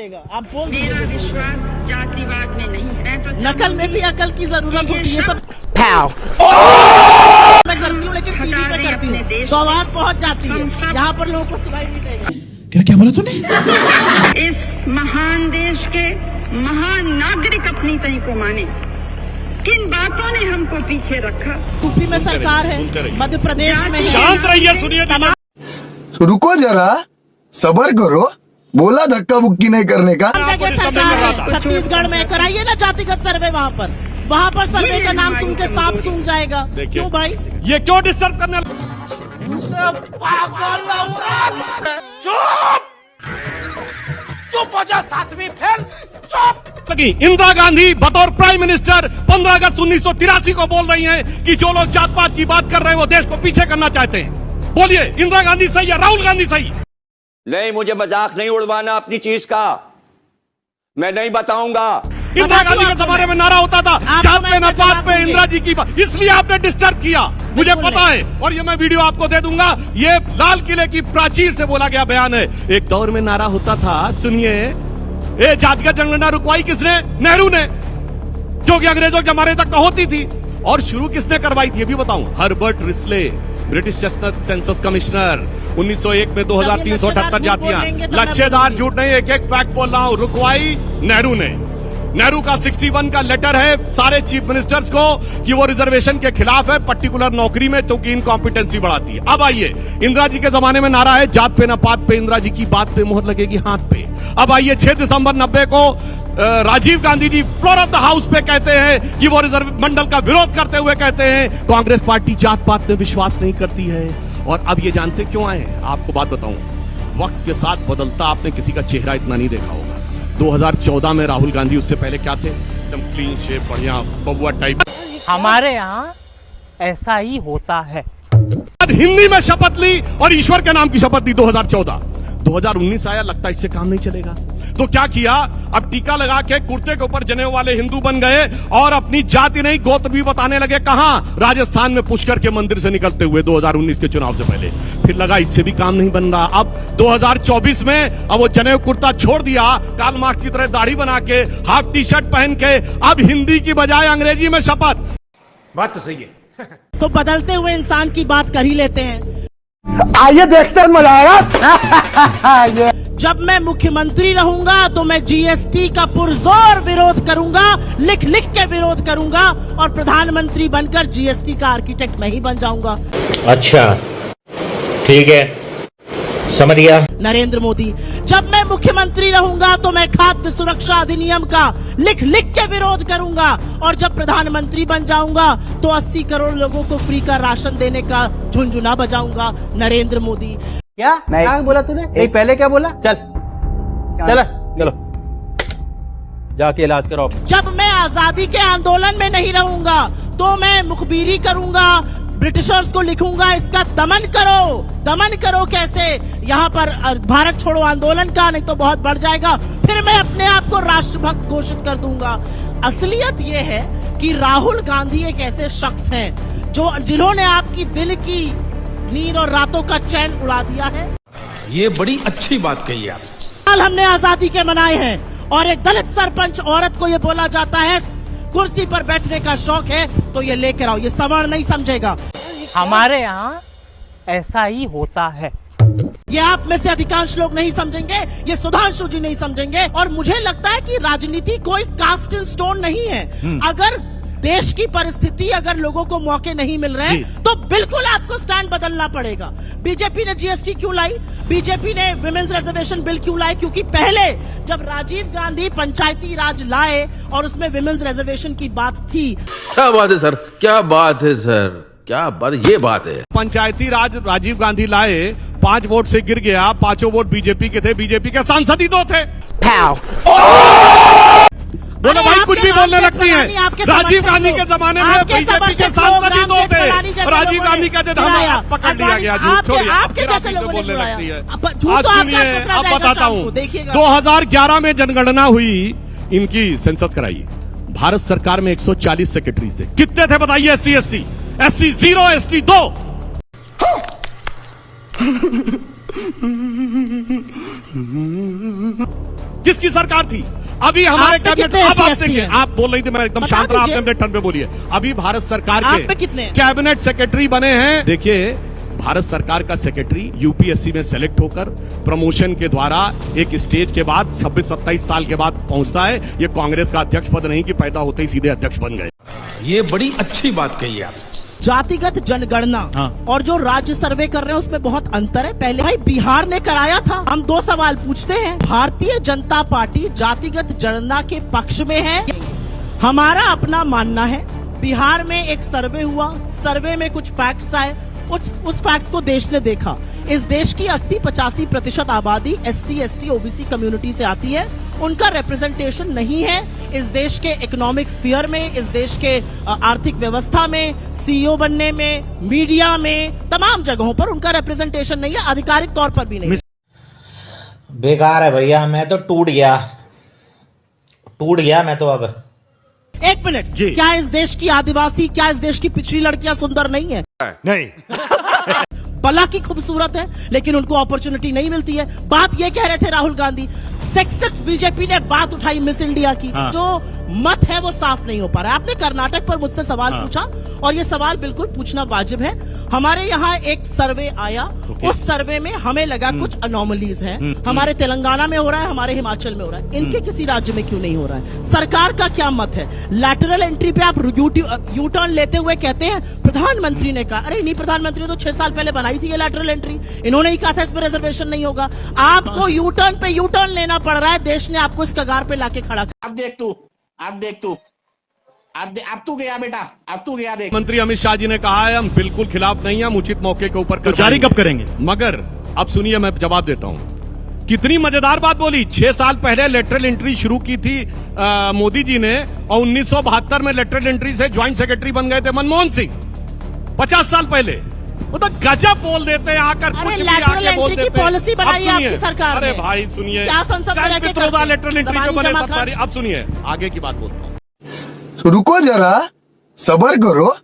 मिलेगा। आप बोल मेरा विश्वास जातिवाद में नहीं है तो नकल में भी अकल की जरूरत होती है। सब मैं करती हूँ लेकिन टीवी पे करती हूँ तो आवाज पहुँच जाती है, यहाँ पर लोगों को सुनाई नहीं देगा। क्या बोला तूने? इस महान देश के महान नागरिक अपनी तय को माने। किन बातों ने हमको पीछे रखा? यूपी में सरकार है, मध्य प्रदेश में शांत रहिए, सुनिए। रुको जरा, सबर करो। बोला धक्का बुक्की नहीं करने का। सरकार है छत्तीसगढ़ में, कराइए ना जातिगत सर्वे वहाँ पर सर्वे का नाम सुन के सांप सूंघ जाएगा। क्यों भाई? ये क्यों डिस्टर्ब करने? चुप हो जा, सातवीं फेल, चुप। इंदिरा गांधी बतौर प्राइम मिनिस्टर 15 अगस्त 1983 को बोल रही हैं कि जो लोग जात पात की बात कर रहे हैं वो देश को पीछे करना चाहते हैं। बोलिए, इंदिरा गांधी सही या राहुल गांधी सही? नहीं, मुझे मजाक नहीं उड़वाना अपनी चीज का, मैं नहीं बताऊंगा। इंदिरा गांधी के जमाने में नारा होता था जात पे न पात पे इंदिरा जी की बात, इसलिए आपने डिस्टर्ब किया, मुझे पता है। और ये मैं वीडियो आपको दे दूंगा, ये लाल किले की प्राचीर से बोला गया बयान है। एक दौर में नारा होता था, सुनिए, ये जातिगत जनगणना रुकवाई किसने? नेहरू ने, जो कि अंग्रेजों के जमाने तक होती थी। और शुरू किसने करवाई थी ये भी बताऊं, Herbert Risley, British census commissioner. 1901 में 2378 जातियां, लच्छेदार झूठ नहीं, एक एक फैक्ट बोल रहा हूं। रुकवाई नेहरू ने। नेहरू का 61 का लेटर है सारे चीफ मिनिस्टर्स को कि वो रिजर्वेशन के खिलाफ है, पर्टिकुलर नौकरी में, क्योंकि इनकॉम्पिटेंसी बढ़ाती है। अब आइए, इंदिरा जी के जमाने में नारा है जात पे न पात पे, इंदिरा जी की बात पे मोहर लगेगी हाथ पे। अब आइए, 6 दिसंबर 90 को Rajiv Gandhi ji floor of the house पे कहते हैं कि वो रिजर्व मंडल का विरोध करते हुए कहते हैं कांग्रेस पार्टी जात पात में विश्वास नहीं करती है। और अब ये जानते क्यों आए हैं? आपको बात बताऊं, वक्त के साथ बदलता आपने किसी का चेहरा इतना नहीं देखा होगा। 2014 में राहुल गांधी, उससे पहले क्या थे? एकदम क्लीन शेप, बढ़िया बबुआ टाइप। हमारे यहाँ ऐसा ही होता है। हिंदी में शपथ ली और ईश्वर के नाम की शपथ ली 2014। 2019 आया, लगता इससे काम नहीं चलेगा, तो क्या किया? अब टीका लगा के कुर्ते के ऊपर जनेऊ वाले हिंदू बन गए और अपनी जाति नहीं गोत्र भी बताने लगे। कहां? राजस्थान में पुष्कर के मंदिर से निकलते हुए 2019 के चुनाव से पहले। फिर लगा इससे भी काम नहीं बन रहा। अब 2024 में अब वो जनेऊ कुर्ता छोड़ दिया, कार्ल मार्क्स की तरह दाढ़ी बना के, हाफ टी शर्ट पहन के, अब हिंदी की बजाय अंग्रेजी में शपथ। बात तो सही है। तो बदलते हुए इंसान की बात कर ही लेते हैं। आइए देखते हैं मजा आएगा। जब मैं मुख्यमंत्री रहूंगा तो मैं जीएसटी का पुरजोर विरोध करूंगा, लिख लिख के विरोध करूंगा, और प्रधानमंत्री बनकर जीएसटी का आर्किटेक्ट मैं ही बन जाऊंगा। अच्छा, ठीक है, समझ गया। नरेंद्र मोदी, जब मैं मुख्यमंत्री रहूंगा तो मैं खाद्य सुरक्षा अधिनियम का लिख लिख के विरोध करूंगा, और जब प्रधानमंत्री बन जाऊंगा तो 80 करोड़ लोगों को फ्री का राशन देने का झुनझुना बजाऊंगा। नरेंद्र मोदी। क्या बोला तूने? नहीं, पहले क्या बोला? चलो जाके इलाज कराओ। जब मैं आजादी के आंदोलन में नहीं रहूंगा तो मैं मुखबिरी करूंगा, ब्रिटिशर्स को लिखूंगा इसका दमन करो कैसे। यहाँ पर भारत छोड़ो आंदोलन का, नहीं तो बहुत बढ़ जाएगा, फिर मैं अपने आप को राष्ट्रभक्त घोषित कर दूंगा। असलियत ये है कि राहुल गांधी एक ऐसे शख्स हैं जिन्होंने आपकी दिल की नींद और रातों का चैन उड़ा दिया है। ये बड़ी अच्छी बात कही आप। साल हमने आजादी के मनाए हैं, और एक दलित सरपंच औरत को ये बोला जाता है कुर्सी पर बैठने का शौक है तो ये लेकर आओ, ये सवर्ण नहीं समझेगा। हमारे यहाँ ऐसा ही होता है। ये आप में से अधिकांश लोग नहीं समझेंगे, ये सुधांशु जी नहीं समझेंगे। और मुझे लगता है कि राजनीति कोई कास्ट इन स्टोन नहीं है। अगर देश की परिस्थिति, अगर लोगों को मौके नहीं मिल रहे तो बिल्कुल आपको स्टैंड बदलना पड़ेगा। बीजेपी ने जीएसटी क्यों लाई? बीजेपी ने विमेंस रिजर्वेशन बिल क्यों लाई? क्योंकि पहले जब राजीव गांधी पंचायती राज लाए और उसमें विमेंस रिजर्वेशन की बात थी। क्या बात है सर, क्या बात है सर, क्या बात, ये बात है। पंचायती राज राजीव गांधी लाए, 5 वोट से गिर गया, 5 वोट बीजेपी के थे, बीजेपी के सांसद ही 2 थे। बोलो भाई, कुछ भी बोलने लगती है। राजीव गांधी के जमाने में बीजेपी के सांसद ही 2 थे, राजीव गांधी कहते थे हम पकड़ लिया गया, झूठ छोड़िए, आपके जैसे बोलने लगती है। आज सुनिए, अब बताता हूँ। 2011 में जनगणना हुई, इनकी सेंसस कराई। भारत सरकार में 140 सेक्रेटरीज थे। कितने थे बताइए? SC ST, SC 0, ST 2। किसकी सरकार थी? अभी हमारे आप पे कैबिनेट, कितने अब आप SC देखिए, हैं? आप बोल रही थी, मैं एकदम बता शांत रहा, दीजिए। आपने अपने टर्न पे बोलिए। अभी भारत सरकार आप पे के कितने हैं? कैबिनेट सेक्रेटरी बने हैं। देखिए, भारत सरकार का सेक्रेटरी यूपीएससी में सेलेक्ट होकर प्रमोशन के द्वारा एक स्टेज के बाद 26-27 साल के बाद पहुंचता है। ये कांग्रेस का अध्यक्ष पद नहीं कि पैदा होते ही सीधे अध्यक्ष बन गए। ये बड़ी अच्छी बात कही आप। जातिगत जनगणना और जो राज्य सर्वे कर रहे हैं उसमें बहुत अंतर है। पहले भाई बिहार ने कराया था। हम दो सवाल पूछते हैं, भारतीय जनता पार्टी जातिगत जनगणना के पक्ष में है? हमारा अपना मानना है, बिहार में एक सर्वे हुआ, सर्वे में कुछ फैक्ट्स आए, उस फैक्ट्स को देश ने देखा। इस देश की 80-85% आबादी SC, ST, OBC कम्युनिटी से आती है। उनका रिप्रेजेंटेशन नहीं है इस देश के इकोनॉमिक स्फीयर में, इस देश के आर्थिक व्यवस्था में, CEO बनने में, मीडिया में, तमाम जगहों पर उनका रिप्रेजेंटेशन नहीं है, आधिकारिक तौर पर भी नहीं। बेकार है भैया, मैं तो टूट गया मैं तो अब। एक मिनट, क्या इस देश की आदिवासी, क्या इस देश की पिछड़ी लड़कियां सुंदर नहीं है? नहीं। भला की खूबसूरत है, लेकिन उनको अपॉर्चुनिटी नहीं मिलती है। बात ये कह रहे थे राहुल गांधी, सेक्सिस्ट बीजेपी ने बात उठाई मिस इंडिया की। जो मत है वो साफ नहीं हो पा रहा है। आपने कर्नाटक पर मुझसे सवाल पूछा और ये सवाल बिल्कुल पूछना वाजिब है। हमारे यहाँ एक सर्वे आया, उस सर्वे में हमें लगा कुछ अनोमलीज हैं। हमारे तेलंगाना में हो रहा है, हमारे हिमाचल में हो रहा है, इनके किसी राज्य में क्यों नहीं हो रहा है? सरकार का क्या मत है? लैटरल एंट्री पे आप यू टर्न लेते हुए कहते हैं प्रधानमंत्री ने कहा, अरे नहीं, प्रधानमंत्री ने तो 6 साल पहले बनाई थी ये लैटरल एंट्री, इन्होंने ही कहा था इसमें रिजर्वेशन नहीं होगा। आपको यू टर्न पे यू टर्न लेना पड़ रहा है, देश ने आपको इस कगार पे लाके खड़ा। अब तू गया बेटा, अब तू गया देख। मंत्री अमित शाह जी ने कहा है, हम बिल्कुल खिलाफ नहीं है, हम उचित मौके के ऊपर तो जारी कब करेंगे? मगर अब सुनिए, मैं जवाब देता हूं। कितनी मजेदार बात बोली। 6 साल पहले लेटरल एंट्री शुरू की थी मोदी जी ने, और 1972 में लेटरल एंट्री से ज्वाइंट सेक्रेटरी बन गए थे मनमोहन सिंह। 50 साल पहले। वो तो गजब बोल देते हैं आकर, कुछ भी आके बोल देते हैं। पॉलिसी बनाई है आपकी सरकार अरे ने। भाई सुनिए, क्या संसद में लेके लेटरल एंट्री पे बने सब सारी। अब सुनिए, आगे की बात बोलता हूँ। तो रुको जरा, सबर करो।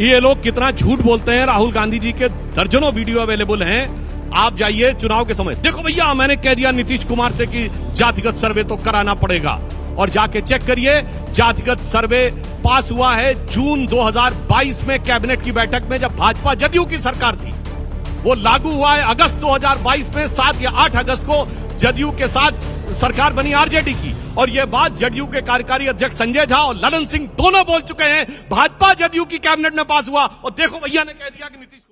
ये लोग कितना झूठ बोलते हैं। राहुल गांधी जी के दर्जनों वीडियो अवेलेबल हैं। आप जाइए चुनाव के समय, देखो भैया मैंने कह दिया नीतीश कुमार से कि जातिगत सर्वे तो कराना पड़ेगा, और जाके चेक करिए, जातिगत सर्वे पास हुआ है जून 2022 में कैबिनेट की बैठक में, जब भाजपा जदयू की सरकार थी। वो लागू हुआ है अगस्त 2022 में, 7 या 8 अगस्त को जदयू के साथ सरकार बनी आरजेडी की। और यह बात जदयू के कार्यकारी अध्यक्ष संजय झा और ललन सिंह दोनों बोल चुके हैं। भाजपा जदयू की कैबिनेट में पास हुआ, और देखो भैया ने कह दिया कि नीतीश